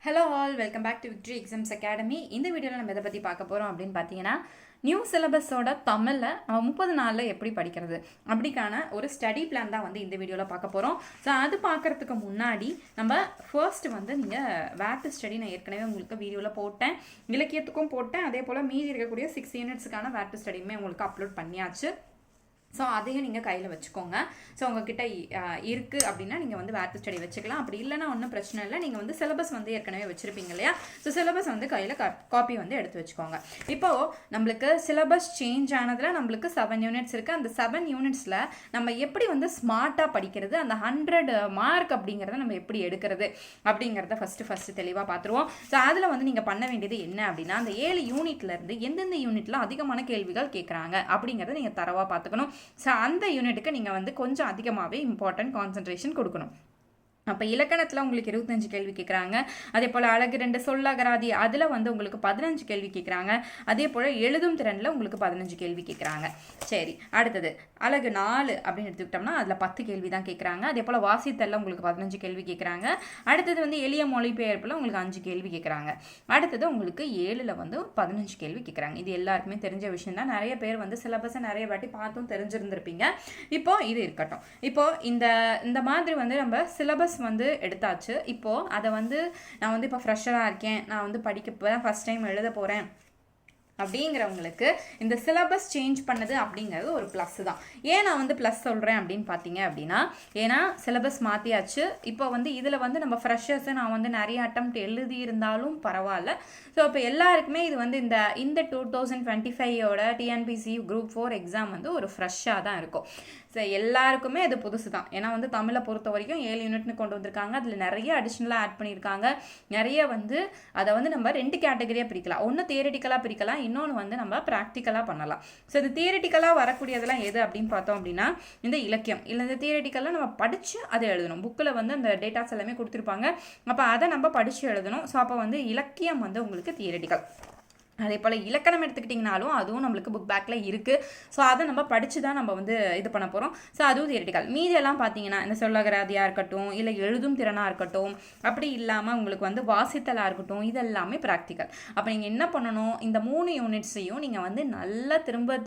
Hello all, welcome back to victory exams academy. இந்த வீடியோவில் நம்ம எதை பற்றி பார்க்க போகிறோம் அப்படின்னு பார்த்தீங்கன்னா, நியூ சிலபஸோட தமிழில் நம்ம 30 நாளில் எப்படி படிக்கிறது அப்படிக்கான ஒரு ஸ்டடி பிளான் தான் வந்து இந்த வீடியோவில் பார்க்க போகிறோம். ஸோ அது பார்க்குறதுக்கு முன்னாடி நம்ம ஃபர்ஸ்ட் வந்து நீங்கள் வேட் ஸ்டடி நான் ஏற்கனவே உங்களுக்கு வீடியோவில் போட்டேன், இலக்கியத்துக்கும் போட்டேன், அதே போல் மீதி இருக்கக்கூடிய 6 யூனிட்ஸுக்கான வேட் ஸ்டடியுமே உங்களுக்கு அப்லோட் பண்ணியாச்சு. ஸோ அதையும் நீங்கள் கையில் வச்சுக்கோங்க. ஸோ உங்ககிட்ட இருக்குது அப்படின்னா நீங்கள் வந்து வேட் ஸ்டடி வச்சுக்கலாம். அப்படி இல்லைன்னா ஒன்றும் பிரச்சனை இல்லை. நீங்கள் வந்து சிலபஸ் வந்து ஏற்கனவே வச்சுருப்பீங்க இல்லையா? ஸோ சிலபஸ் வந்து கையில் காப்பி வந்து எடுத்து வச்சுக்கோங்க. இப்போது நம்மளுக்கு சிலபஸ் சேஞ்ச் ஆனதில் நம்மளுக்கு 7 யூனிட்ஸ் இருக்குது. அந்த 7 யூனிட்ஸில் நம்ம எப்படி வந்து ஸ்மார்ட்டாக படிக்கிறது, அந்த 100 மார்க் அப்படிங்கிறத நம்ம எப்படி எடுக்கிறது அப்படிங்கிறத ஃபஸ்ட்டு தெளிவாக பார்த்துருவோம். ஸோ அதில் வந்து நீங்கள் பண்ண வேண்டியது என்ன அப்படின்னா, அந்த 7 யூனிட்லேருந்து எந்தெந்த யூனிட்டில் அதிகமான கேள்விகள் கேட்குறாங்க அப்படிங்கிறத நீங்கள் தரவாக பார்த்துக்கணும். ஸோ அந்த யூனிட்டுக்கு நீங்கள் வந்து கொஞ்சம் அதிகமாகவே இம்பார்ட்டன்ட் கான்சன்ட்ரேஷன் கொடுக்கணும். அப்போ இலக்கணத்தில் உங்களுக்கு 25 கேள்வி கேட்குறாங்க. அதே போல் அழகு 2 சொல்லகராதி அதில் வந்து உங்களுக்கு 15 கேள்வி கேட்குறாங்க. அதே போல் எழுதும் திறனில் உங்களுக்கு 15 கேள்வி கேட்குறாங்க. சரி, அடுத்தது அழகு 4 அப்படின்னு எடுத்துக்கிட்டோம்னா அதில் 10 கேள்வி தான் கேட்குறாங்க. அதே போல் வாசித்தல்ல உங்களுக்கு 15 கேள்வி கேட்குறாங்க. அடுத்தது வந்து எளிய மொழிபெயர்ப்பில் உங்களுக்கு 5 கேள்வி கேட்குறாங்க. அடுத்தது உங்களுக்கு 7ல் வந்து 15 கேள்வி கேட்குறாங்க. இது எல்லாருக்குமே தெரிஞ்ச விஷயம் தான். நிறைய பேர் வந்து சிலபஸை நிறைய வாட்டி பார்த்தும் தெரிஞ்சிருந்திருப்பீங்க. இப்போ இது இருக்கட்டும். இப்போ இந்த மாதிரி வந்து நம்ம சிலபஸ் வந்து எடுத்தாச்சு. இப்போது அதை வந்து நான் வந்து இப்போ ஃப்ரெஷராக இருக்கேன், நான் வந்து படிக்க ஃபர்ஸ்ட் டைம் எழுத போகிறேன் அப்படிங்கிறவங்களுக்கு இந்த சிலபஸ் சேஞ்ச் பண்ணது அப்படிங்கிறது ஒரு ப்ளஸ் தான். ஏன் நான் வந்து ப்ளஸ் சொல்கிறேன் அப்படின்னு பார்த்தீங்க அப்படின்னா, ஏன்னா சிலபஸ் மாற்றியாச்சு. இப்போ வந்து இதில் வந்து நம்ம ஃப்ரெஷர்ஸை நான் வந்து நிறைய அட்டம்ப்ட் எழுதியிருந்தாலும் பரவாயில்ல. ஸோ இப்போ எல்லாருக்குமே இது வந்து இந்த 2025 டிஎன்பிசி குரூப் 4 எக்ஸாம் வந்து ஒரு ஃப்ரெஷ்ஷாக தான் இருக்கும். ஸோ எல்லாருக்குமே அது புதுசு தான். ஏன்னா வந்து தமிழை பொறுத்த வரைக்கும் 7 யூனிட்னு கொண்டு வந்திருக்காங்க. அதில் நிறைய அடிஷ்னலாக ஆட் பண்ணியிருக்காங்க. நிறைய வந்து அதை வந்து நம்ம 2 கேட்டகரியாக பிரிக்கலாம். ஒன்று தியரிட்டிக்கலாக பிரிக்கலாம், இன்னொன்று வந்து நம்ம ப்ராக்டிக்கலாக பண்ணலாம். ஸோ இந்த தியரிட்டிக்கலாக வரக்கூடியதெல்லாம் எது அப்படின்னு பார்த்தோம் அப்படின்னா, இந்த இலக்கியம் இல்லை, இந்த தியரிட்டிக்கலாக நம்ம படித்து அதை எழுதணும். புக்கில் வந்து அந்த டேட்டாஸ் எல்லாமே கொடுத்துருப்பாங்க. அப்போ அதை நம்ம படித்து எழுதணும். ஸோ அப்போ வந்து இலக்கியம் வந்து உங்களுக்கு தியரிட்டிக்கல். அதே போல் இலக்கணம் எடுத்துக்கிட்டிங்கனாலும் அதுவும் நம்மளுக்கு புக் பேக்கில் இருக்குது. ஸோ அதை நம்ம படித்து தான் நம்ம வந்து இது பண்ண போகிறோம். ஸோ அதுவும் தியரிட்டிக்கல். மீதியெல்லாம் பார்த்தீங்கன்னா இந்த சொல்லகராதியாக இருக்கட்டும், இல்லை எழுதும் திறனாக இருக்கட்டும், அப்படி இல்லாமல் உங்களுக்கு வந்து வாசித்தலாக இருக்கட்டும், இதெல்லாமே ப்ராக்டிக்கல். அப்போ நீங்கள் என்ன பண்ணணும், இந்த 3 யூனிட்ஸையும் நீங்கள் வந்து நல்லா திரும்ப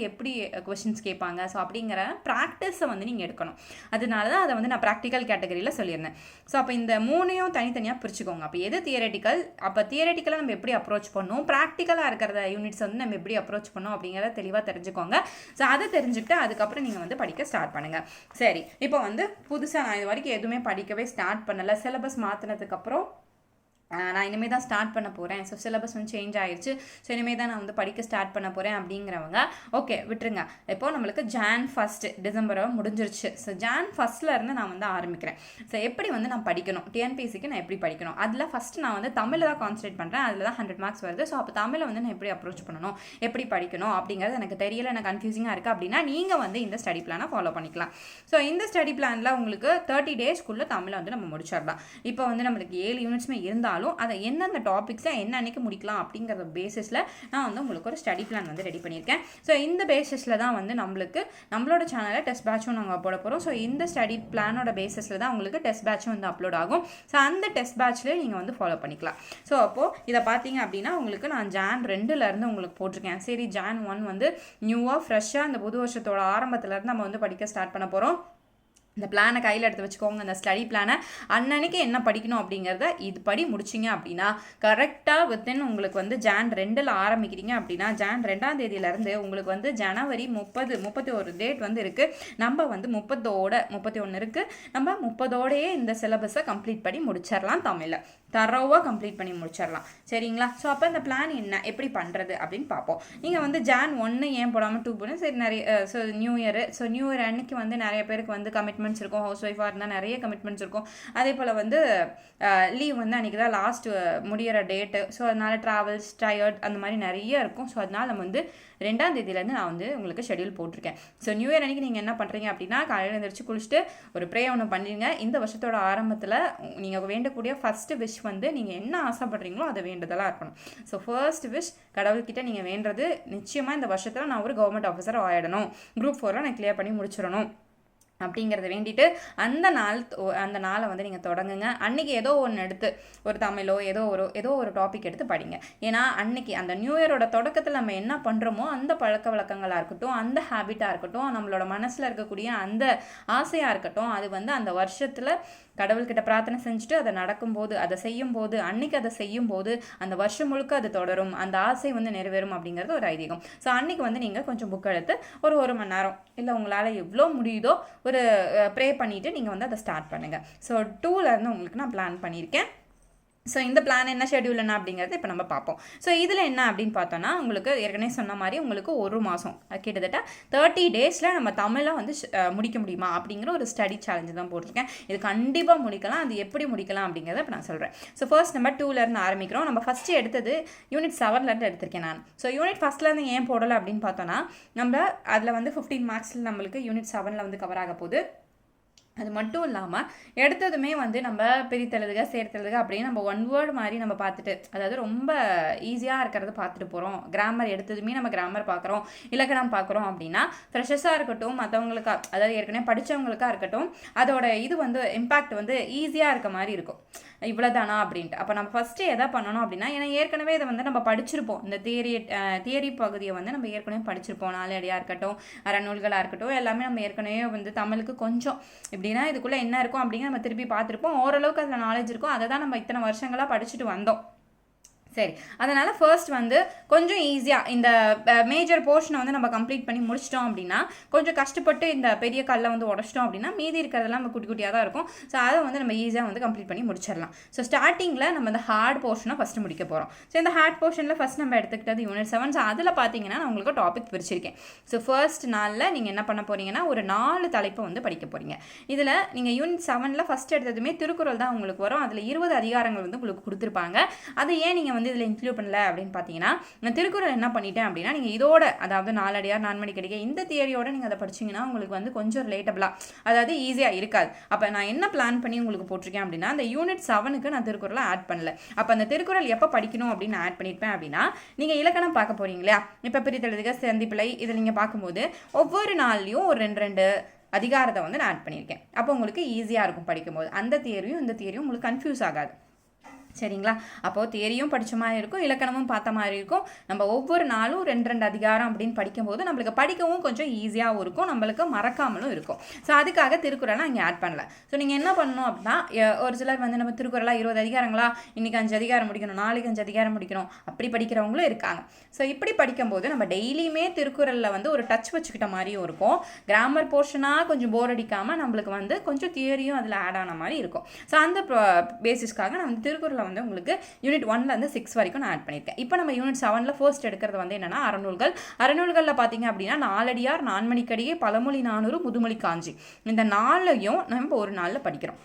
எப்படி கொஷின்ஸ் கேட்பாங்க, ஸோ அப்படிங்கிற ப்ராக்டிஸை வந்து நீங்கள் எடுக்கணும். அதனால தான் அதை வந்து நான் ப்ராக்டிக்கல் கேட்டகரியில் சொல்லியிருந்தேன். ஸோ அப்போ இந்த 3ஐயும் தனித்தனியாக பிரிச்சுக்கோங்க. அப்போ எது தியரிட்டிக்கல், அப்போ தியரிட்டிக்கலாக நம்ம எப்படி அப்ரோச் பண்ணணும், ப்ராக்டிக்கலாக இருக்கிற யூனிட்ஸ் வந்து நம்ம எப்படி அப்ரோச் பண்ணோம் அப்படிங்கிறத தெளிவாக தெரிஞ்சுக்கோங்க. ஸோ அதை தெரிஞ்சுக்கிட்டு அதுக்கப்புறம் நீங்கள் வந்து படிக்க ஸ்டார்ட் பண்ணுங்கள். சரி, இப்போ வந்து புதுசாக நான் இது வரைக்கும் எதுவுமே படிக்கவே ஸ்டார்ட் பண்ணலை. சிலபஸ் மாற்றினதுக்கப்புறம் நான் இனிமேல் தான் ஸ்டார்ட் பண்ண போகிறேன். ஸோ சிலபஸ் வந்து சேஞ்ச் ஆகிடுச்சு. ஸோ இனிமேல் தான் நான் வந்து படிக்க ஸ்டார்ட் பண்ண போகிறேன் அப்படிங்கிறவங்க ஓகே விட்டுருங்க. இப்போது நம்மளுக்கு Jan 1 டிசம்பரை முடிஞ்சிருச்சு. ஸோ Jan 1 நான் வந்து ஆரம்பிக்கிறேன். ஸோ எப்படி வந்து நான் படிக்கணும், டிஎன்பிசிக்கு நான் எப்படி படிக்கணும், அதில் ஃபஸ்ட்டு நான் வந்து தமிழில் தான் கான்சன்ட்ரேட் பண்ணுறேன். அதில் தான் 100 மார்க்ஸ் வருது. ஸோ அப்போ தமிழை வந்து நான் எப்படி அப்ரோச் பண்ணணும், எப்படி படிக்கணும் அப்படிங்கிறது எனக்கு தெரியல, எனக்கு கன்ஃபியூசிங்காக இருக்குது அப்படின்னா நீங்கள் வந்து இந்த ஸ்டடி பிளானை ஃபாலோ பண்ணிக்கலாம். ஸோ இந்த ஸ்டடி பிளானில் உங்களுக்கு 30 டேஸ்க்குள்ளே தமிழை வந்து நம்ம முடிச்சிடலாம். இப்போ வந்து நம்மளுக்கு 7 யூனிட்ஸுமே இருந்தாலும் அதை எந்தெந்த டாபிக்ஸை என்ன அன்னைக்கு முடிக்கலாம் அப்படிங்கிற பேசிஸில் நான் வந்து உங்களுக்கு ஒரு ஸ்டடி பிளான் வந்து ரெடி பண்ணியிருக்கேன். ஸோ இந்த பேசிஸில் தான் வந்து நம்மளோட சேனலில் டெஸ்ட் பேட்சும் நாங்கள் போட போகிறோம். ஸோ இந்த ஸ்டடி பிளானோட பேசிஸில் தான் உங்களுக்கு டெஸ்ட் பேட்சும் வந்து அப்லோட் ஆகும். ஸோ அந்த டெஸ்ட் பேட்ச்லேயே நீங்கள் வந்து ஃபாலோ பண்ணிக்கலாம். ஸோ அப்போது இதை பார்த்தீங்க அப்படின்னா உங்களுக்கு நான் Jan 2 உங்களுக்கு போட்டிருக்கேன். சரி, Jan 1 வந்து நியூவாக ஃப்ரெஷ்ஷாக இந்த புது வருஷத்தோட ஆரம்பத்துலேருந்து நம்ம வந்து படிக்க ஸ்டார்ட் பண்ண போகிறோம். இந்த பிளானை கையில் எடுத்து வச்சுக்கோங்க. இந்த ஸ்டடி பிளானை அன்னன்னைக்கு என்ன படிக்கணும் அப்படிங்கிறத இது படி முடிச்சிங்க அப்படின்னா கரெக்டாக வித்தின் உங்களுக்கு வந்து Jan 2 ஆரம்பிக்கிறீங்க அப்படின்னா Jan 2 உங்களுக்கு வந்து ஜனவரி 31 டேட் வந்து இருக்குது. நம்ம வந்து 31 இருக்குது. நம்ம 30 இந்த சிலபஸை கம்ப்ளீட் பண்ணி முடிச்சிடலாம். தமிழில் தரோவாக கம்ப்ளீட் பண்ணி முடிச்சிடலாம். சரிங்களா? ஸோ அப்போ இந்த பிளான் என்ன, எப்படி பண்ணுறது அப்படின்னு பார்ப்போம். நீங்கள் வந்து Jan 1 ஏன் போடாமல் 2 போடணும். சரி, நிறைய நியூ இயர் அன்னைக்கு வந்து நிறைய பேருக்கு வந்து கமிட்மெண்ட்ஸ் இருக்கும். ஹவுஸ் ஒய்ஃபாக இருந்தால் நிறைய கமிட்மெண்ட்ஸ் இருக்கும். அதே போல் வந்து லீவ் வந்து அன்றைக்கி தான் லாஸ்ட் முடிகிற டேட்டு. ஸோ அதனால் ட்ராவல்ஸ், டயர்ட் அந்த மாதிரி நிறைய இருக்கும். ஸோ அதனால் நம்ம வந்து 2ஆம் தேதியிலேருந்து நான் வந்து உங்களுக்கு ஷெடியூல் போட்டிருக்கேன். ஸோ நியூ இயர் அன்றைக்கி நீங்கள் என்ன பண்ணுறீங்க அப்படின்னா, காலையில் எழுந்திரிச்சு குளிச்சுட்டு ஒரு ப்ரே ஒன்று பண்ணிடுங்க. இந்த வருஷத்தோட ஆரம்பத்தில் நீங்கள் வேண்டக்கூடிய ஃபஸ்ட்டு விஷ் வந்து நீங்கள் என்ன ஆசைப்படுறீங்களோ அதை வேண்டுதலாக இருக்கணும். ஸோ ஃபர்ஸ்ட் விஷ் கடவுள்கிட்ட நீங்கள் வேண்டுறது நிச்சயமாக இந்த வருஷத்தில் நான் ஒரு கவர்மெண்ட் ஆஃபீஸர் ஆகிடணும், குரூப் 4 நான் கிளியர் பண்ணி முடிச்சிடணும் அப்படிங்கிறத வேண்டிட்டு அந்த நாளை வந்து நீங்கள் தொடங்குங்க. அன்றைக்கி ஏதோ ஒன்று எடுத்து ஒரு தமிழோ ஏதோ ஒரு டாபிக் எடுத்து படிங்க. ஏன்னா அன்னைக்கு அந்த நியூ இயரோட தொடக்கத்தில் நம்ம என்ன பண்ணுறோமோ அந்த பழக்க வழக்கங்களாக இருக்கட்டும், அந்த ஹேபிட்டாக இருக்கட்டும், நம்மளோட மனசில் இருக்கக்கூடிய அந்த ஆசையாக இருக்கட்டும், அது வந்து அந்த வருஷத்தில் கடவுள்கிட்ட பிரார்த்தனை செஞ்சுட்டு அதை செய்யும்போது அன்னைக்கு அதை செய்யும்போது அந்த வருஷம் முழுக்க அது தொடரும், அந்த ஆசை வந்து நிறைவேறும் அப்படிங்கிறது ஒரு ஐதீகம். ஸோ அன்னைக்கு வந்து நீங்கள் கொஞ்சம் புக் எடுத்து ஒரு மணி நேரம் இல்லை உங்களால் எவ்வளோ முடியுதோ ஒரு ப்ரே பண்ணிவிட்டு நீங்கள் வந்து அதை ஸ்டார்ட் பண்ணுங்கள். ஸோ 2லேருந்து உங்களுக்கு நான் பிளான் பண்ணியிருக்கேன். ஸோ இந்த பிளான் என்ன ஷெடியூல் என்ன அப்படிங்கிறது இப்போ நம்ம பார்ப்போம். ஸோ இதில் என்ன அப்படின்னு பார்த்தோன்னா, உங்களுக்கு ஏற்கனவே சொன்ன மாதிரி உங்களுக்கு ஒரு மாதம் கிட்டத்தட்ட 30 டேஸில் நம்ம தமிழை வந்து முடிக்க முடியுமா அப்படிங்கிற ஒரு ஸ்டடி சேலஞ்சு தான் போட்டிருக்கேன். இது கண்டிப்பாக முடிக்கலாம். அது எப்படி முடிக்கலாம் அப்படிங்கிறத இப்போ நான் சொல்கிறேன். ஸோ ஃபர்ஸ்ட் நம்ம 2லேருந்து ஆரம்பிக்கிறோம். நம்ம ஃபஸ்ட்டு எடுத்தது யூனிட் 7லேருந்து எடுத்திருக்கேன் நான். ஸோ யூனிட் ஃபஸ்ட்லேருந்து ஏன் போடலை அப்படின்னு பார்த்தோன்னா, நம்ம அதில் வந்து 15 மார்க்ஸில் நம்மளுக்கு யூனிட் 7ல் வந்து கவர் ஆக போகுது. அது மட்டும் இல்லாமல் எடுத்ததுமே வந்து நம்ம பிரித்தெழுதுக சேர்த்தெழுதுக அப்படின்னு நம்ம ஒன் வேர்டு மாதிரி நம்ம பார்த்துட்டு, அதாவது ரொம்ப ஈஸியாக இருக்கிறத பார்த்துட்டு போகிறோம். கிராமர் எடுத்ததுமே நம்ம கிராமர் பார்க்குறோம், இலக்கணம் பார்க்குறோம் அப்படின்னா ஃப்ரெஷர்ஸாக இருக்கட்டும், மற்றவங்களுக்கா அதாவது ஏற்கனவே படித்தவங்களுக்காக இருக்கட்டும், அதோட இது வந்து இம்பேக்ட் வந்து ஈஸியாக இருக்க மாதிரி இருக்கும். இவ்வளோதானா அப்படின்ட்டு. அப்போ நம்ம ஃபஸ்ட்டு எதை பண்ணணும் அப்படின்னா, ஏன்னா ஏற்கனவே இதை வந்து நம்ம படிச்சிருப்போம். இந்த தியரி பகுதியை வந்து நம்ம ஏற்கனவே படிச்சிருப்போம். நாலடியாக இருக்கட்டும், அறநூல்களாக இருக்கட்டும், எல்லாமே நம்ம ஏற்கனவே வந்து தமிழுக்கு கொஞ்சம் இப்படின்னா இதுக்குள்ளே என்ன இருக்கும் அப்படிங்கிற நம்ம திருப்பி பார்த்துருப்போம். ஓரளவுக்கு அதில் நாலேஜ் இருக்கும். அதை தான் நம்ம இத்தனை வருஷங்களாக படிச்சுட்டு வந்தோம். சரி, அதனால் ஃபர்ஸ்ட் வந்து கொஞ்சம் ஈஸியாக இந்த மேஜர் போர்ஷனை வந்து நம்ம கம்ப்ளீட் பண்ணி முடிச்சிட்டோம் அப்படின்னா, கொஞ்சம் கஷ்டப்பட்டு இந்த பெரிய கல்லை வந்து உடச்சிட்டோம் அப்படின்னா மீதி இருக்கிறதெல்லாம் நம்ம குட்டி குட்டியாக தான் இருக்கும். ஸோ அதை வந்து நம்ம ஈஸியாக வந்து கம்ப்ளீட் பண்ணி முடிச்சிடலாம். ஸோ ஸ்டார்டிங்கில் நம்ம இந்த ஹார்ட் போர்ஷனை ஃபஸ்ட்டு முடிக்க போகிறோம். ஸோ இந்த ஹார்ட் போர்ஷனில் ஃபஸ்ட் நம்ம எடுத்துக்கிட்டது யூனிட் 7. ஸோ அதில் பார்த்தீங்கன்னா நான் உங்களுக்கு டாபிக் பிரிச்சிருக்கேன். ஸோ ஃபர்ஸ்ட் நாளில் நீங்கள் என்ன பண்ண போகிறீங்கன்னா, ஒரு 4 தலைப்பை வந்து படிக்க போகிறீங்க. இதில் நீங்கள் யூனிட் 7ல் ஃபஸ்ட் எடுத்ததுமே திருக்குறள் தான் உங்களுக்கு வரும். அதில் 20 அதிகாரங்கள் வந்து உங்களுக்கு கொடுத்துருப்பாங்க. அதை ஏன் நீங்கள் வந்து இதில் இன்க்ளூட் பண்ணல அப்படின்னு பார்த்தீங்கன்னா, நான் திருக்குறள் என்ன பண்ணிட்டேன் அப்படின்னா, நீங்கள் இதோட அதாவது நாலடியார் நான்மணிக்கடிகை இந்த தியரியோட நீங்கள் அதை படிச்சிங்கன்னா உங்களுக்கு வந்து கொஞ்சம் ரிலேட்டபிளாக, அதாவது ஈஸியாக இருக்காது. அப்போ நான் என்ன பிளான் பண்ணி உங்களுக்கு போட்டிருக்கேன் அப்படின்னா, அந்த யூனிட் 7க்கு நான் திருக்குறளை ஆட் பண்ணல. அப்போ அந்த திருக்குறள் எப்போ படிக்கணும் அப்படின்னு ஆட் பண்ணியிருப்பேன் அப்படின்னா, நீங்கள் இலக்கணம் பார்க்க போகிறீங்க இல்லையா, இப்போ பிரித்தெழுதுக சந்திப்பிழை இதில் நீங்கள் பார்க்கும்போது ஒவ்வொரு நாள்லையும் ஒரு 2 அதிகாரத்தை வந்து நான் ஆட் பண்ணியிருக்கேன். அப்போ உங்களுக்கு ஈஸியாக இருக்கும் படிக்கும்போது. அந்த தியரியும் இந்த தியரியும் உங்களுக்கு கன்ஃபியூஸ் ஆகாது. சரிங்களா? அப்போது தியரியும் படித்த மாதிரி இருக்கும், இலக்கணமும் பார்த்த மாதிரி இருக்கும். நம்ம ஒவ்வொரு நாளும் 2 அதிகாரம் அப்படின்னு படிக்கும்போது நம்மளுக்கு படிக்கவும் கொஞ்சம் ஈஸியாகவும் இருக்கும், நம்மளுக்கு மறக்காமலும் இருக்கும். ஸோ அதுக்காக திருக்குறளை இங்கே ஆட் பண்ணல. ஸோ நீங்கள் என்ன பண்ணணும் அப்படின்னா, ஒரு சிலர் வந்து நம்ம திருக்குறளாக 20 அதிகாரங்களா, இன்றைக்கி 5 அதிகாரம் முடிக்கணும், நாளைக்கு 5 அதிகாரம் முடிக்கணும், அப்படி படிக்கிறவங்களும் இருக்காங்க. ஸோ இப்படி படிக்கும்போது நம்ம டெய்லியுமே திருக்குறளில் வந்து ஒரு டச் வச்சுக்கிட்ட மாதிரியும் இருக்கும். கிராமர் போர்ஷனாக கொஞ்சம் போர் அடிக்காமல் நம்மளுக்கு வந்து கொஞ்சம் தியரியும் அதில் ஆட் ஆன மாதிரி இருக்கும். ஸோ அந்த பேசிஸ்க்காக நான் வந்து திருக்குறள் வந்து உங்களுக்கு யூனிட் 1லேருந்து 6 வரைக்கும் நான் ஆட் பண்ணியிருக்கேன். இப்போ நம்ம யூனிட் 7ல் ஃபர்ஸ்ட் எடுக்கிறது வந்து என்னன்னா அறநூல்களில் பார்த்தீங்க அப்படின்னா, நாலடியார் நான்மணிக்கடிகை பழமொழி 400 முதுமொழி காஞ்சி இந்த 4ஐயும் நம்ம ஒரு நாளில் படிக்கிறோம்.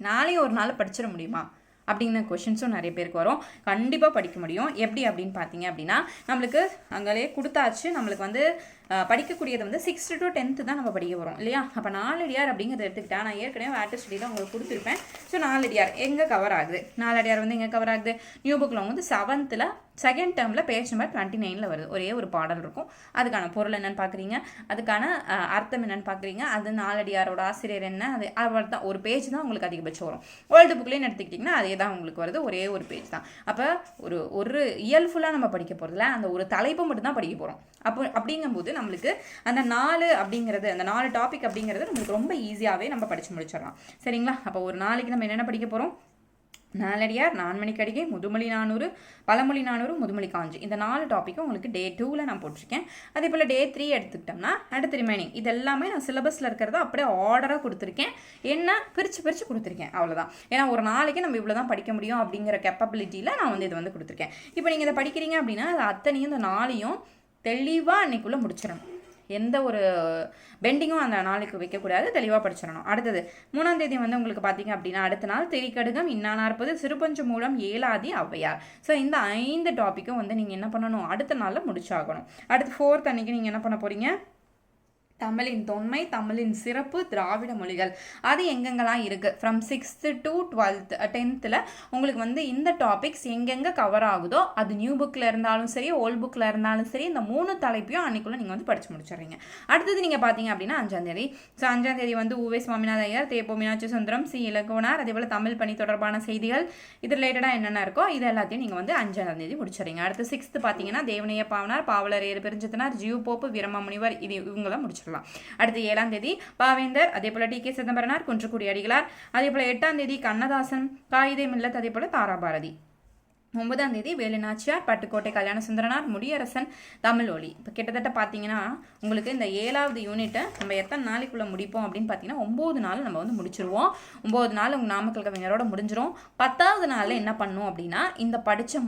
நாளையும் ஒரு நாள் படிச்சிட முடியுமா அப்படிங்கிற கொஷின்ஸும் நிறைய பேருக்கு வரும். கண்டிப்பாக படிக்க முடியும். எப்படி அப்படின்னு பார்த்தீங்க அப்படின்னா, நம்மளுக்கு அங்கே கொடுத்தாச்சு. நம்மளுக்கு வந்து படிக்கக்கூடியது வந்து 6th to 10th தான் நம்ம படிக்க போகிறோம் இல்லையா? அப்போ நாலடியார் அப்படிங்கிறத எடுத்துக்கிட்டா, நான் ஏற்கனவே ஆர்ட் ஸ்டடி தான் உங்களுக்கு கொடுத்துருப்பேன். ஸோ நாலடியார் எங்கே கவர் ஆகுது, நாலடியார் வந்து எங்கே கவர் ஆகுது, நியூ புக்கில் வந்து 7th செகண்ட் டேர்மில் பேஜ் நம்பர் 29 வருது. ஒரே ஒரு பாடல் இருக்கும். அதுக்கான பொருள் என்னென்னு பார்க்குறீங்க, அதுக்கான அர்த்தம் என்னென்னு பார்க்குறீங்க, அது நாலடியாரோட ஆசிரியர் என்ன, அது அவர் தான். ஒரு பேஜ் தான் உங்களுக்கு அதிகபட்சம் வரும். வேர்ல்டு புக்லேன்னு எடுத்துக்கிட்டிங்கன்னா அதே தான் உங்களுக்கு வருது, ஒரே ஒரு பேஜ் தான். அப்போ ஒரு இயல் ஃபுல்லாக நம்ம படிக்க போகிறதுல அந்த ஒரு தலைப்பு மட்டும் தான் படிக்க போகிறோம். அப்படிங்கும்போது நம்மளுக்கு அந்த 4 அப்படிங்கிறது, அந்த 4 டாபிக் அப்படிங்கிறது நம்மளுக்கு ரொம்ப ஈஸியாகவே நம்ம படித்து முடிச்சிடலாம். சரிங்களா? அப்போ ஒரு நாளைக்கு நம்ம என்னென்ன படிக்க போகிறோம், நாலடியார் நான்மணிக்கடிகை முதுமொழி 400 பழமொழி 400 முதுமொழி காஞ்சி இந்த 4 டாப்பிக்கும் உங்களுக்கு டே 2ல் நான் போட்டிருக்கேன். அதே போல் டே 3 எடுத்துக்கிட்டோம்னா அடுத்து ரிமைனிங் இது எல்லாமே நான் சிலபஸில் இருக்கிறத அப்படியே ஆர்டராக கொடுத்துருக்கேன். என்ன பிரித்து கொடுத்துருக்கேன், அவ்வளோதான். ஏன்னா ஒரு நாளைக்கு நம்ம இவ்வளோ தான் படிக்க முடியும் அப்படிங்கிற கேப்பபிலிட்டியில் நான் வந்து இது வந்து கொடுத்துருக்கேன். இப்போ நீங்கள் இதை படிக்கிறீங்க அப்படின்னா அது அத்தனையும் இந்த 4ஐயும் தெளிவாக அன்றைக்குள்ளே முடிச்சிடணும். எந்த ஒரு பெண்டிங்கும் அந்த நாளைக்கு வைக்கக்கூடாது, தெளிவாக படிச்சிடணும். அடுத்தது 3ஆம் தேதி வந்து உங்களுக்கு பார்த்தீங்க அப்படின்னா, அடுத்த நாள் திரிகடுகம் இன்னானார்ப்பது சிறுபஞ்சு மூலம் ஏலாதி ஔவையார். ஸோ இந்த 5 டாப்பிக்கும் வந்து நீங்கள் என்ன பண்ணணும், அடுத்த நாளில் முடிச்சாகணும். அடுத்து 4th அன்னைக்கு நீங்கள் என்ன பண்ண போகிறீங்க, தமிழின் தொன்மை, தமிழின் சிறப்பு, திராவிட மொழிகள் அது எங்கெங்கெல்லாம் இருக்குது from 6th to 12th 10th உங்களுக்கு வந்து இந்த டாபிக்ஸ் எங்கெங்கே கவர் ஆகுதோ அது நியூ புக்கில் இருந்தாலும் சரி ஓல்ட் புக்கில் இருந்தாலும் சரி இந்த 3 தலைப்பையும் அன்றைக்குள்ளே நீங்கள் வந்து படித்து முடிச்சிடுறீங்க. அடுத்தது நீங்கள் பார்த்தீங்க அப்படின்னா 5ஆம் தேதி. ஸோ 5ஆம் தேதி வந்து உவே சுவாமிநாத ஐயர், தேப்போ மீனாட்சி சுந்தரம், சி இலக்குவனார், அதே போல் தமிழ் பணி தொடர்பான செய்திகள் இது ரிலேட்டடாக என்னென்ன இருக்கோ இது எல்லாத்தையும் நீங்கள் வந்து 5ஆம் தேதி முடிச்சிடுறீங்க. அடுத்து 6th பார்த்தீங்கன்னா தேவனைய பாவனார், பாவலர் ஏறு பெருஞ்சத்தினார், ஜியூ போப்பு, வீரமா முனிவர் இது இவங்களாம் முடிச்சிடலாம். அடுத்து 7ஆம் தேதி பாவேந்தர், அதே போல டி.கே. சிதம்பரனார், குன்றக்குடி அடிகளார், அதே போல 8ஆம் தேதி கண்ணதாசன், காயிதே மில்லத், அதே போல தாராபாரதி. 9ஆம் தேதி வேலுநாச்சியார், பட்டுக்கோட்டை கல்யாண சுந்தரனார், முடியரசன், தமிழ் ஒளி. இப்போ கிட்டத்தட்ட பார்த்தீங்கன்னா உங்களுக்கு இந்த 7வது யூனிட்டை நம்ம எத்தனை நாளைக்குள்ளே முடிப்போம் அப்படின்னு பார்த்தீங்கன்னா 9 நாள் நம்ம வந்து முடிச்சிருவோம். 9 நாள் உங்கள் நாமக்கல் கவிஞரோட முடிஞ்சிரும். 10வது நாளில் என்ன பண்ணும் அப்படின்னா இந்த படித்த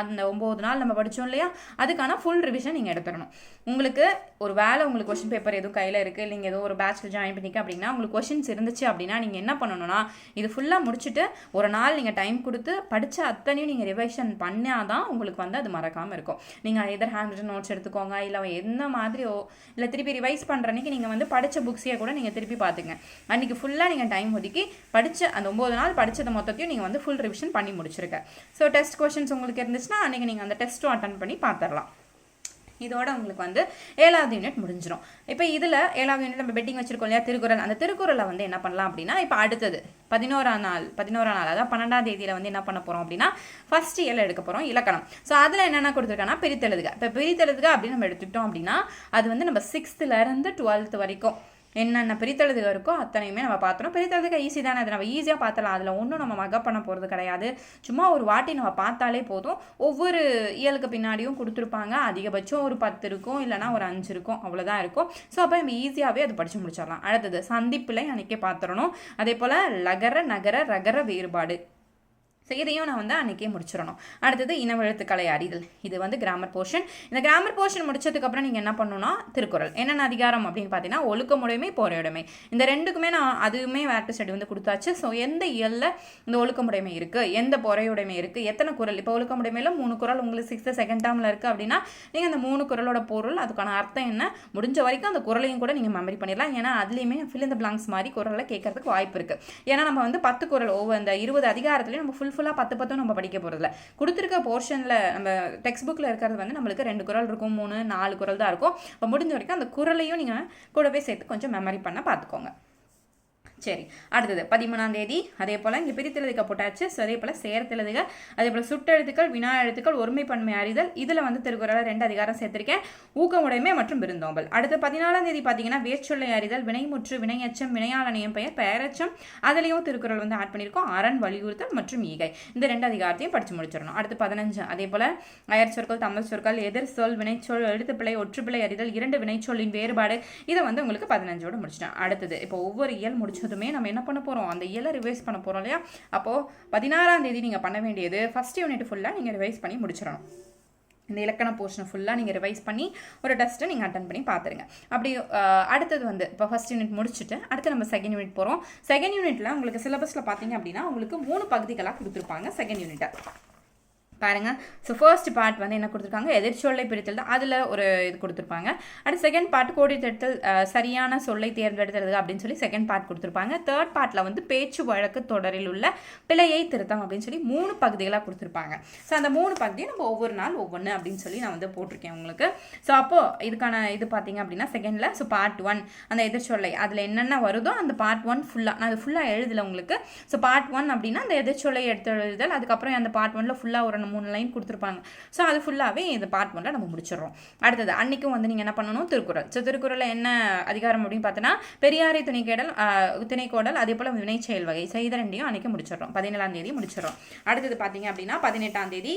அந்த 9 நாள் நம்ம படித்தோம் இல்லையா அதுக்கான ஃபுல் ரிவிஷன் நீங்கள் எடுத்துடணும். உங்களுக்கு ஒரு வேலை உங்களுக்கு கொஸ்டின் பேப்பர் எதுவும் கையில் இருக்குது, நீங்கள் ஏதோ ஒரு பேட்சில் ஜாயின் பண்ணிக்க அப்படின்னா உங்களுக்கு கொஸ்டின்ஸ் இருந்துச்சு அப்படின்னா நீங்கள் என்ன பண்ணணும்னா இது ஃபுல்லாக முடிச்சுட்டு ஒரு நாள் நீங்கள் டைம் கொடுத்து படித்த அத்தனையும் நீங்கள் ரிவைஷன் பண்ணாதான் உங்களுக்கு வந்து அது மறக்காமல் இருக்கும். நீங்கள் எதர் ஹேண்ட் ரிட்டன் நோட்ஸ் எடுத்துக்கோங்க, இல்லை எந்த மாதிரியோ இல்லை திருப்பி ரிவைஸ் பண்ணுற அன்றைக்கி நீங்கள் வந்து படித்த புக்ஸையே கூட நீங்கள் திருப்பி பார்த்துங்க. அன்றைக்கி ஃபுல்லாக நீங்கள் டைம் ஒதுக்கி படித்த அந்த 9 நாள் படித்தது மொத்தத்தையும் நீங்கள் வந்து ஃபுல் ரிவிஷன் பண்ணி முடிச்சிருக்க. ஸோ டெஸ்ட் கொஸ்டின்ஸ் உங்களுக்கு இருந்துச்சுன்னா அன்றைக்கி நீங்கள் அந்த டெஸ்ட்டும் அட்டன் பண்ணி பார்த்துடலாம். இதோட உங்களுக்கு வந்து 7வது யூனிட் முடிஞ்சிடும். இப்போ இதில் 7வது யூனிட் நம்ம பெட்டிங் வச்சிருக்கோம் இல்லையா திருக்குறள், அந்த திருக்குறளை வந்து என்ன பண்ணலாம் அப்படின்னா இப்போ அடுத்தது 11ஆம் நாள் அதாவது 12ஆம் தேதியில் வந்து என்ன பண்ண போகிறோம் அப்படின்னா ஃபர்ஸ்ட் இயல் எடுக்க போகிறோம் இலக்கணம். ஸோ அதில் என்னென்ன கொடுத்துருக்காங்கன்னா பிரித்தெழுதுக. இப்போ பிரித்தெழுதுக அப்படின்னு நம்ம எடுத்துக்கிட்டோம் அப்படின்னா அது வந்து நம்ம 6th இருந்து 12th வரைக்கும் என்னென்ன பிரித்தெழுதுக இருக்கோ அத்தனையுமே நம்ம பார்த்துறோம். பிரித்தெழுதுக ஈஸி தானே, அது நம்ம ஈஸியாக பார்த்தலாம். அதில் ஒன்றும் நம்ம மக பண்ண போகிறது கிடையாது. சும்மா ஒரு வாட்டி நம்ம பார்த்தாலே போதும். ஒவ்வொரு இயலுக்கு பின்னாடியும் கொடுத்துருப்பாங்க. அதிகபட்சம் ஒரு 10 இருக்கும், இல்லைனா ஒரு 5 இருக்கும், அவ்வளோதான் இருக்கும். ஸோ அப்போ நம்ம ஈஸியாகவே அது படித்து முடிச்சிடலாம். அடுத்தது சந்திப்பிலை அன்றைக்கே பார்த்துடணும். அதே போல் லகர நகர ரகர வேறுபாடு ஸோ இதையும் நான் வந்து அன்றைக்கே முடிச்சிடணும். அடுத்தது இனவெழுத்துக்களை அறிதல், இது வந்து கிராமர் போர்ஷன். இந்த கிராமர் போர்ஷன் முடிச்சதுக்கப்புறம் நீங்கள் என்ன பண்ணணும்னா திருக்குறள் என்னென்ன அதிகாரம் அப்படின்னு பார்த்தீங்கன்னா ஒழுக்கமுடைமை, பொறையுடைமை, இந்த ரெண்டுக்குமே நான் அதுவுமே வேட்டு ஸ்டடி வந்து கொடுத்தாச்சு. ஸோ எந்த இயலில் இந்த ஒழுக்கமுடைமை இருக்குது, எந்த பொறையுடைமை இருக்குது, எத்தனை குறள். இப்போ ஒழுக்கமுடைமையில் 3 குறள் உங்களுக்கு 6th செகண்ட் டேர்மில் இருக்குது அப்படின்னா நீங்கள் அந்த 3 குறளோட பொருள் அதுக்கான அர்த்தம் என்ன முடிஞ்ச வரைக்கும் அந்த குறளையும் கூட நீங்கள் மெமரி பண்ணிடலாம். ஏன்னா அதுலேயுமே ஃபில் இந்த பிளாங்க்ஸ் மாதிரி குறளை கேட்கறதுக்கு வாய்ப்பு இருக்குது. ஏன்னா நம்ம வந்து 10 குறள் இந்த 20 அதிகாரத்துலேயும் நம்ம ஃபுல்லாக 10 நம்ம படிக்க போகிறதில்ல. கொடுத்துருக்க போர்ஷனில் நம்ம டெக்ஸ்ட் புக்கில் இருக்கிறது வந்து நம்மளுக்கு 2 குறள் இருக்கும், 3 4 குறள் தான் இருக்கும். இப்போ முடிஞ்ச வரைக்கும் அந்த குறளையும் நீங்கள் கூடவே சேர்த்து கொஞ்சம் மெமரி பண்ண பார்த்துக்கோங்க. சரி, அடுத்தது 13ஆம் தேதி அதே போல் இங்கே பிரித்தெழுதுக போட்டாச்சு. ஸோ அதே போல் சேர்த்தெழுதுக, அதே போல் சுட்டெழுத்துக்கள், வினா எழுத்துக்கள், ஒருமைப்பன்மை அறிதல், இதில் வந்து திருக்குறளை 2 அதிகாரம் சேர்த்திருக்கேன். ஊக்கமுடைமை மற்றும் விருந்தோம்பல். அடுத்து 14ஆம் தேதி பார்த்தீங்கன்னா வேர்ச்சொல்லை அறிதல், வினைமுற்று, வினையச்சம், வினையாளனையும் பெயர், பெயரச்சம், அதுலேயும் திருக்குறள் வந்து ஆட் பண்ணியிருக்கோம். அரண், வலியுறுத்தல் மற்றும் ஈகை, இந்த 2 அதிகாரத்தையும் படித்து முடிச்சிடணும். அடுத்து 15 அதே போல் அயற் சொற்கள், தமிழ் சொற்கள், எதிர் சொல், வினைச்சொல், எழுத்துப்பிழை, ஒற்றுப்பிழை அறிதல், 2 வினைச்சொல்லின் வேறுபாடு, இதை வந்து உங்களுக்கு 15ஓட முடிச்சிட்டேன். அடுத்தது இப்போ ஒவ்வொரு இயல் முடிச்சதுமே நம்ம என்ன பண்ண போகிறோம், அந்த இயலை ரிவைஸ் பண்ண போகிறோம் இல்லையா. அப்போது 16ஆம் தேதி நீங்கள் பண்ண வேண்டியது ஃபர்ஸ்ட் யூனிட் ஃபுல்லாக நீங்கள் ரிவைஸ் பண்ணி முடிச்சிடணும். இந்த இலக்கண போர்ஷனை ஃபுல்லாக நீங்கள் ரிவைஸ் பண்ணி ஒரு டெஸ்ட்டை நீங்கள் அட்டன் பண்ணி பார்த்துருங்க. அப்படி அடுத்தது வந்து இப்போ ஃபர்ஸ்ட் யூனிட் முடிச்சுட்டு அடுத்து நம்ம செகண்ட் யூனிட் போகிறோம். செகண்ட் யூனிட்டில் உங்களுக்கு சிலபஸில் பார்த்தீங்க அப்படின்னா உங்களுக்கு 3 பகுதிகளாக கொடுத்துருப்பாங்க செகண்ட் யூனிட்டை பாருங்க. ஸோ ஃபர்ஸ்ட் பார்ட் வந்து என்ன கொடுத்துருக்காங்க, எதிர்ச்சொல்லை பிரித்தல் தான், அதில் ஒரு இது கொடுத்துருப்பாங்க. அடுத்து செகண்ட் பார்ட் கோடித்தெடுத்தல், சரியான சொல்லை தேர்ந்தெடுத்தது அப்படின்னு சொல்லி செகண்ட் பார்ட் கொடுத்துருப்பாங்க. தேர்ட் பார்ட்டில் வந்து பேச்சு வழக்கு தொடரில் உள்ள பிழையை திருத்தம் அப்படின்னு சொல்லி 3 பகுதிகளாக கொடுத்துருப்பாங்க. ஸோ அந்த 3 பகுதியை நம்ம ஒவ்வொரு நாள் ஒவ்வொன்று அப்படின்னு சொல்லி நான் வந்து போட்டிருக்கேன் உங்களுக்கு. ஸோ அப்போது இதுக்கான இது பார்த்தீங்க அப்படின்னா செகண்டில் ஸோ பார்ட் 1 அந்த எதிர்ச்சொல்லை அதில் என்னென்ன வருதோ அந்த பார்ட் 1 ஃபுல்லாக நான் அது ஃபுல்லாக எழுதலை உங்களுக்கு. ஸோ பார்ட் 1 அப்படின்னா அந்த எதிர்ச்சொல்லை எடுத்து எழுதுதல், அதுக்கப்புறம் அந்த பார்ட் 1ல் ஃபுல்லாக ஒரு 3 லைன் கொடுத்துருப்பாங்க. ஸோ அது ஃபுல்லாகவே இந்த பார்ட் 1ல் நம்ம முடிச்சிடறோம். அடுத்தது அன்றைக்கும் வந்து நீங்கள் என்ன பண்ணணும், திருக்குறள். ஸோ திருக்குறளில் என்ன அதிகாரம் அப்படின்னு பார்த்தோன்னா பெரியாரை திணைக்கோடல், அதே போல் வினை செயல் வகை, செய்த 2யும் அன்றைக்கி முடிச்சிடறோம். 17ஆம் தேதி முடிச்சிடறோம். அடுத்தது பார்த்தீங்க அப்படின்னா 18ஆம் தேதி.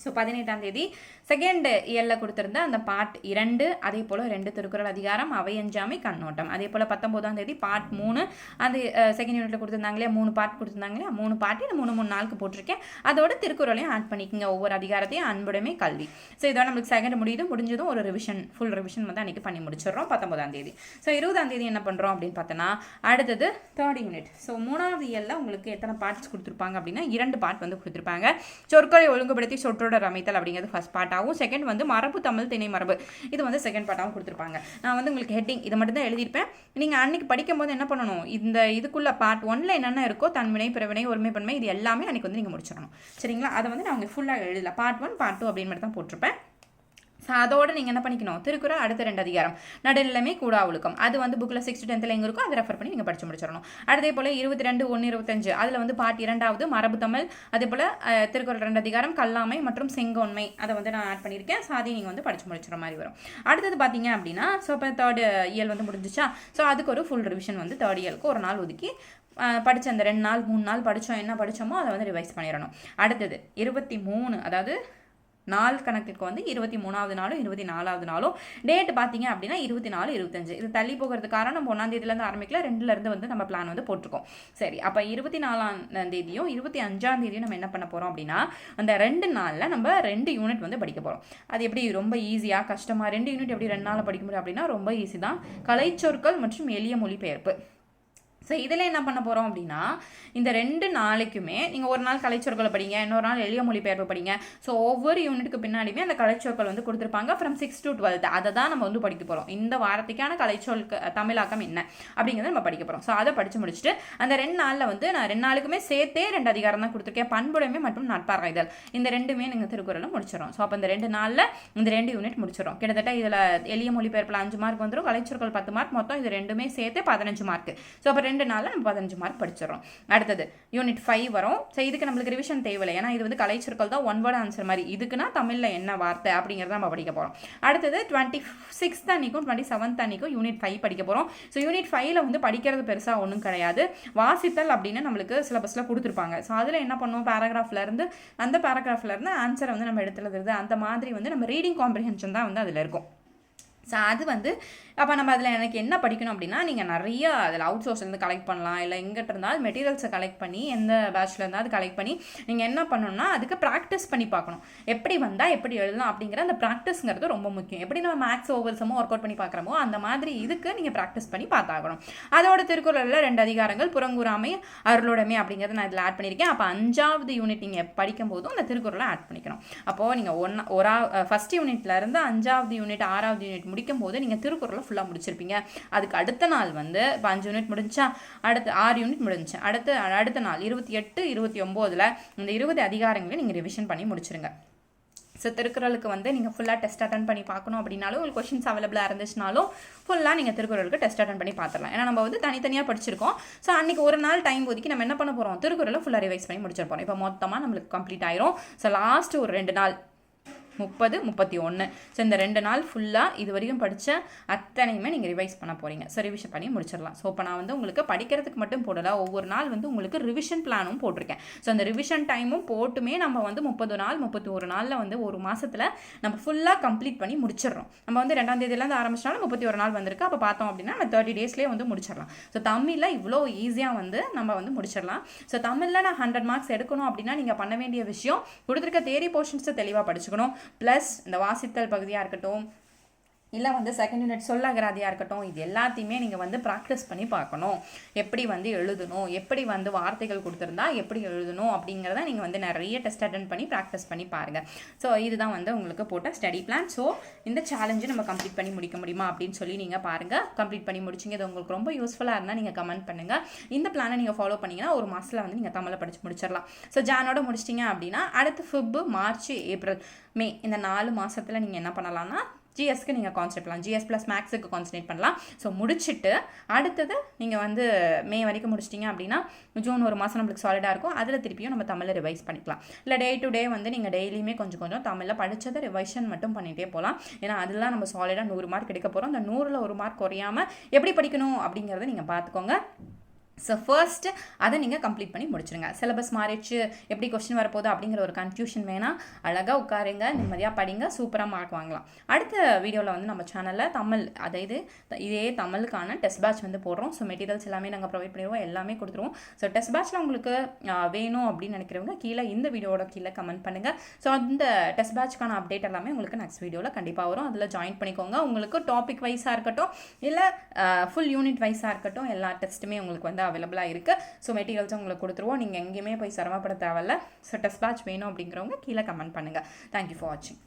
ஸோ 18ஆம் தேதி செகண்ட் இயலில் கொடுத்துருந்த அந்த பார்ட் 2 அதே போல் 2 திருக்குறள் அதிகாரம், அவையஞ்சாமை, கண்ணோட்டம். அதே போல் 19ஆம் தேதி பார்ட் 3 அந்த செகண்ட் யூனிட்டில் கொடுத்துருந்தாங்க இல்லையா, 3 பார்ட் கொடுத்துருந்தாங்க இல்லையா, 3 பார்ட்டு இந்த 3 நாளுக்கு போட்டிருக்கேன். அதோட திருக்குறளையும் ஆட் பண்ணிக்கோங்க, ஒவ்வொரு அதிகாரத்தையும். அன்புடைமை, கல்வி. ஸோ இதோட நம்மளுக்கு செகண்ட் முடிஞ்சதும் ஒரு ரிவிஷன் ஃபுல் ரிவிஷன் வந்து அன்றைக்கி பண்ணி முடிச்சிடறோம் 19ஆம் தேதி. ஸோ 20ஆம் தேதி என்ன பண்ணுறோம் அப்படின்னு பார்த்தோன்னா அடுத்தது தேர்ட் யூனிட். ஸோ 3வது இயலில் உங்களுக்கு எத்தனை பார்ட்ஸ் கொடுத்துருப்பாங்க அப்படின்னா 2 பார்ட் வந்து கொடுத்துருப்பாங்க. சொற்களை ஒழுங்குபடுத்தி சொற்றொடர் சொற்றொடர் அமைத்தல் அப்படிங்கிறது ஃபர்ஸ்ட் பார்ட்டாகவும், செகண்ட் வந்து மரபு தமிழ் திணை மரபு இது வந்து செகண்ட் பார்ட்டாகவும் கொடுத்துருப்பாங்க. நான் வந்து உங்களுக்கு ஹெட்டிங் இதை மட்டும் தான் எழுதியிருப்பேன். நீங்கள் அன்றைக்கி படிக்கும்போது என்ன பண்ணணும், இந்த இதுக்குள்ளே பார்ட் 1ல் என்னென்ன இருக்கோ தன்வினை பிறவினை ஒருமைப்பன்மை இது எல்லாமே அன்றைக்கி வந்து நீங்கள் முடிச்சிடணும். சரிங்களா? அதை வந்து நான் உங்களுக்கு ஃபுல்லாக எழுதல, பார்ட் 1 பார்ட் 2 அப்படின்னு மட்டும் தான் போட்டிருப்பேன். ஸோ அதோடு நீங்கள் என்ன பண்ணிக்கணும், திருக்குறள் அடுத்த 2 அதிகாரம் நடுநிலைமை கூடா ஒழுக்கம் அது வந்து புக்கில் 6th to 10th எங்கே இருக்கும் அதை ரெஃபர் பண்ணி நீங்கள் படித்து முடிச்சிடணும். அதே போல் 22:1-25 அதில் வந்து பார்ட் 2வது மரபு தமிழ், அதே போல் திருக்குறள் 2 அதிகாரம் கல்லாமை மற்றும் செங்கோன்மை அதை வந்து நான் ஆட் பண்ணியிருக்கேன். ஸோ அதையும் நீங்கள் வந்து படித்து முடிச்சுற மாதிரி வரும். அடுத்தது பார்த்தீங்க அப்படின்னா ஸோ இப்போ 3rd இயல் வந்து முடிஞ்சிச்சா. ஸோ அதுக்கு ஒரு ஃபுல் ரிவிஷன் வந்து 3rd இயலுக்கு ஒரு நாள் ஒதுக்கி படித்த அந்த 2 நாள் 3 நாள் படித்தோம் என்ன படித்தோமோ அதை வந்து ரிவைஸ் பண்ணிடணும். அடுத்தது 23 அதாவது நாள் கணக்குக்கு வந்து 23வது நாளும் 24வது நாளும் டேட் பார்த்தீங்க அப்படின்னா 24, 25 இது தள்ளி போகிறதுக்கு காரணம் நம்ம 1ஆம் தேதியிலேருந்து ஆரம்பிக்கல, 2லேருந்து வந்து நம்ம பிளான் வந்து போட்டிருக்கோம். சரி, அப்போ 24ஆம் தேதியும் 25ஆம் தேதியும் நம்ம என்ன பண்ண போகிறோம் அப்படின்னா அந்த 2 நாளில் நம்ம 2 யூனிட் வந்து படிக்க போகிறோம். அது எப்படி ரொம்ப ஈஸியாக கஷ்டமாக 2 யூனிட் எப்படி 2 நாளில் படிக்க முடியும் அப்படின்னா ரொம்ப ஈஸி தான். கலைச்சொற்கள் மற்றும் எளிய மொழிபெயர்ப்பு. ஸோ இதில் என்ன பண்ண போகிறோம் அப்படின்னா இந்த 2 நாளைக்குமே நீங்கள் ஒரு நாள் கலைச்சொற்களை படிங்க, இன்னொரு நாள் எளிய மொழிபெயர்ப்பு படிங்க. ஸோ ஒவ்வொரு யூனிட்டுக்கு பின்னாடியுமே அந்த கலைச்சொற்கள் வந்து கொடுத்துருப்பாங்க ஃப்ரம் 6th to 12th. அதை தான் நம்ம வந்து படிக்க போகிறோம். இந்த வாரத்துக்கான கலைச்சொற்கு தமிழாக்கம் என்ன அப்படிங்கிறத நம்ம படிக்க போகிறோம். ஸோ அதை படித்து முடிச்சுட்டு அந்த 2 நாளில் வந்து நான் 2 நாளுக்குமே சேர்த்தே 2 அதிகாரம் தான் கொடுத்துருக்கேன், பண்புடைமை மற்றும் நட்பாராய்தல். இந்த 2மே நீங்கள் திருக்குறளில் முடிச்சிடும். ஸோ அப்போ இந்த 2 நாளில் இந்த 2 யூனிட் முடிச்சிடும். கிட்டத்தட்ட இதில் எளிய மொழிபெயர்ப்பில் 5 மார்க் வந்துடும், கலைச்சொற்கள் 10 மார்க், மொத்தம் இது 2மே சேர்த்து 15 மார்க். ஸோ அப்போ 2 நாளில் நம்ம 15 மார்க் படிச்சிடறோம். அடுத்தது யூனிட் 5 வரும். ஸோ இதுக்கு நம்மளுக்கு ரிவிஷன் தேவையில்லை, ஏன்னா இது வந்து கலைச்சொற்கள் தான், 1 word ஆன்சர் மாதிரி. இதுக்குன்னா தமிழில் என்ன வார்த்தை அப்படிங்கிறத நம்ம படிக்க போகிறோம். அடுத்தது 26th அன்னைக்கும் 27th அன்னைக்கும் யூனிட் 5 படிக்க போகிறோம். ஸோ யூனிட் 5ல் வந்து படிக்கிறது பெருசாக ஒன்றும் கிடையாது. வாசித்தல் அப்படின்னு நம்மளுக்கு சிலபஸில் கொடுத்துருப்பாங்க. ஸோ அதில் என்ன பண்ணுவோம், பேராகிராஃப்லேருந்து அந்த பேராகிராஃப்லேருந்து ஆன்சரை வந்து நம்ம எடுத்துறது அந்த மாதிரி வந்து நம்ம ரீடிங் காம்ப்ரிஹென்ஷன் தான் வந்து அதில் இருக்கும். ஸோ அது வந்து அப்போ நம்ம அதில் எனக்கு என்ன படிக்கணும் அப்படின்னா நீங்கள் நிறைய அதில் அவுட் சோர்ஸ்லேருந்து கலெக்ட் பண்ணலாம், இல்லை எங்கிட்ட இருந்தாலும் மெட்டீரியல்ஸை கலெக்ட் பண்ணி எந்த பேட்சில் இருந்தால் அது கலெக்ட் பண்ணி நீங்கள் என்ன பண்ணணும்னா அதுக்கு ப்ராக்டிஸ் பண்ணி பார்க்கணும். எப்படி வந்தால் எப்படி எழுதலாம் அப்படிங்கிற அந்த ப்ராக்டிஸ்ங்கிறது ரொம்ப முக்கியம். எப்படி நம்ம மேக்ஸ் ஓவர்ஸமும் ஒர்க் அவுட் பண்ணி பார்க்குறோமோ அந்த மாதிரி இதுக்கு நீங்கள் ப்ராக்டிஸ் பண்ணி பார்த்தாகணும். அதோட திருக்குறளில் 2 அதிகாரங்கள் புறங்கூறாமை அருளுடைமை அப்படிங்கிறத நான் இதில் ஆட் பண்ணியிருக்கேன். அப்போ 5வது யூனிட் நீங்கள் படிக்கும் போதும் அந்த திருக்குறளை ஆட் பண்ணிக்கணும். அப்போது நீங்கள் ஃபர்ஸ்ட் யூனிட்லேருந்து 5வது யூனிட் 6வது யூனிட் முடிக்கும் போது நீங்கள் திருக்குறளை ஃபுல்லாக முடிச்சிருப்பீங்க. அதுக்கு அடுத்த நாள் வந்து 5 யூனிட் முடிஞ்சா, அடுத்து 6 யூனிட் முடிஞ்சு, அடுத்த நாள் 28, 29ல் இந்த 20 அதிகாரங்களையும் நீங்கள் ரிவிஷன் பண்ணி முடிச்சிருங்க. ஸோ திருக்குறளுக்கு வந்து நீங்கள் ஃபுல்லாக டெஸ்ட் அட்டன் பண்ணி பார்க்கணும் அப்படின்னாலும் உங்களுக்கு கொஷின்ஸ் அவைலபிளாக இருந்துச்சுனாலும் ஃபுல்லாக நீங்கள் திருக்குறளுக்கு டெஸ்ட் அட்டன் பண்ணி பார்த்துடலாம். ஏன்னா நம்ம வந்து தனித்தனியாக படிச்சிருக்கோம். ஸோ அன்றைக்கி ஒரு நாள் டைம் ஒதுக்கி நம்ம என்ன பண்ண போகிறோம், திருக்குறளை ஃபுல்லாக ரிவைஸ் பண்ணி முடிச்சிருப்போம். இப்போ மொத்தமாக நம்மளுக்கு கம்ப்ளீட் ஆயிரும். ஸோ லாஸ்ட் ஒரு 2 நாள் 30, 31 ஸோ இந்த 2 நாள் ஃபுல்லாக இது வரைக்கும் படித்த அத்தனையுமே நீங்கள் ரிவைஸ் பண்ண போகிறீங்க. ஸோ ரிவிஷன் பண்ணி முடிச்சிடலாம். ஸோ இப்போ நான் வந்து உங்களுக்கு படிக்கிறதுக்கு மட்டும் போடலை, ஒவ்வொரு நாள் வந்து உங்களுக்கு ரிவிஷன் பிளானும் போட்டிருக்கேன். ஸோ அந்த ரிவிஷன் டைமும் போட்டுமே நம்ம வந்து 30 நாள் 31 நாளில் வந்து ஒரு மாதத்தில் நம்ம ஃபுல்லாக கம்ப்ளீட் பண்ணி முடிச்சிடறோம். நம்ம வந்து 2ஆம் தேதியிலேருந்து ஆரம்பிச்சினாலும் 31 நாள் வந்திருக்கு. அப்போ பார்த்தோம் அப்படின்னா நம்ம 30 டேஸ்லேயே வந்து முடிச்சிடலாம். ஸோ தமிழில் இவ்வளோ ஈஸியாக வந்து நம்ம வந்து முடிச்சிடலாம். ஸோ தமிழில் நான் 100 மார்க்ஸ் எடுக்கணும் அப்படின்னா நீங்கள் பண்ண வேண்டிய விஷயம் கொடுத்துருக்க தியரி போர்ஷன்ஸை தெளிவாக படிச்சுக்கணும். ப்ளஸ் இந்த வாசித்தல் பகுதியாக இருக்கட்டும், இல்லை வந்து செகண்ட் யூனிட் சொல்லகராதியாக இருக்கட்டும், இது எல்லாத்தையுமே நீங்கள் வந்து ப்ராக்டிஸ் பண்ணி பார்க்கணும். எப்படி வந்து எழுதணும், எப்படி வந்து வார்த்தைகள் கொடுத்துருந்தா எப்படி எழுதணும் அப்படிங்கிறத நீங்கள் வந்து நிறைய டெஸ்ட் அட்டன் பண்ணி ப்ராக்டிஸ் பண்ணி பாருங்கள். ஸோ இதுதான் வந்து உங்களுக்கு போட்ட ஸ்டடி பிளான். ஸோ இந்த சேலஞ்சு நம்ம கம்ப்ளீட் பண்ணி முடிக்க முடியுமா அப்படின்னு சொல்லி நீங்கள் பாருங்கள். கம்ப்ளீட் பண்ணி முடிச்சிங்க, இது உங்களுக்கு ரொம்ப யூஸ்ஃபுல்லாக இருந்தால் நீங்கள் கமெண்ட் பண்ணுங்கள். இந்த பிளானை நீங்கள் ஃபாலோ பண்ணிங்கன்னா ஒரு மாதத்தில் வந்து நீங்கள் தமிழை படித்து முடிச்சிடலாம். ஸோ ஜானோட முடிச்சிட்டிங்க அப்படின்னா அடுத்து Feb, March, April, May இந்த 4 மாதத்தில் நீங்கள் என்ன பண்ணலாம்னா ஜிஎஸ்க்கு நீங்கள் கான்சன்ட்ரேட் பண்ணலாம், ஜிஎஸ் ப்ளஸ் மேக்ஸுக்கு கான்சன்ட்ரேட் பண்ணலாம். ஸோ முடிச்சுட்டு அடுத்தது நீங்கள் வந்து மே வரைக்கும் முடிச்சிட்டிங்க அப்படின்னா ஜூன் ஒரு மாதம் நம்மளுக்கு சாலிடாக இருக்கும். அதில் திருப்பியும் நம்ம தமிழை ரிவைஸ் பண்ணிக்கலாம். இல்லை டே டு டே வந்து நீங்கள் டெய்லியுமே கொஞ்சம் கொஞ்சம் தமிழில் படித்ததை ரிவைஷன் மட்டும் பண்ணிகிட்டே போகலாம். ஏன்னா அதெல்லாம் நம்ம சாலிடாக 100 மார்க் எடுக்க போகிறோம். அந்த 100ல் 1 மார்க் குறையாமல் எப்படி படிக்கணும் அப்படிங்கிறத நீங்கள் பார்த்துக்கோங்க. ஸோ ஃபர்ஸ்ட் அதை நீங்கள் கம்ப்ளீட் பண்ணி முடிச்சிடுங்க. சிலபஸ் மாறிடுச்சு, எப்படி கொஸ்டின் வரப்போகுது அப்படிங்கிற ஒரு கன்ஃபியூஷன் வேணாம். அழகாக உட்காருங்க, நிம்மதியாக படிங்க, சூப்பராக மார்க் வாங்கலாம். அடுத்த வீடியோவில் வந்து நம்ம சேனலில் தமிழ் அதாவது இதே தமிழுக்கான டெஸ்ட் பேட்ச் வந்து போடுறோம். ஸோ மெட்டீரியல்ஸ் எல்லாமே நாங்கள் ப்ரொவைட் பண்ணிடுவோம், எல்லாமே கொடுத்துருவோம். ஸோ டெஸ்ட் பேட்ச்சில் உங்களுக்கு வேணும் அப்படின்னு நினைக்கிறவங்க கீழே இந்த வீடியோட கீழே கமெண்ட் பண்ணுங்கள். ஸோ அந்த டெஸ்ட் பேட்ச்க்கான அப்டேட் எல்லாமே உங்களுக்கு நெக்ஸ்ட் வீடியோவில் கண்டிப்பாக வரும். அதில் ஜாயின் பண்ணிக்கோங்க. உங்களுக்கு டாபிக் வைஸாக இருக்கட்டும், இல்லை ஃபுல் யூனிட் வைஸாக இருக்கட்டும், எல்லா டெஸ்ட்டுமே உங்களுக்கு வந்து அவைலபிளாக இருக்குது. ஸோ மெட்டீரியல்ஸும் உங்களுக்கு கொடுத்துருவோம். நீங்கள் எங்கேயுமே போய் சிரமப்பட தேவையில்ல. ஸோ டெஸ்ட் பேட்ச் வேணும் அப்படிங்கிறவங்க கீழே கமெண்ட் பண்ணுங்கள். தேங்க்யூ ஃபார் வாட்சிங்.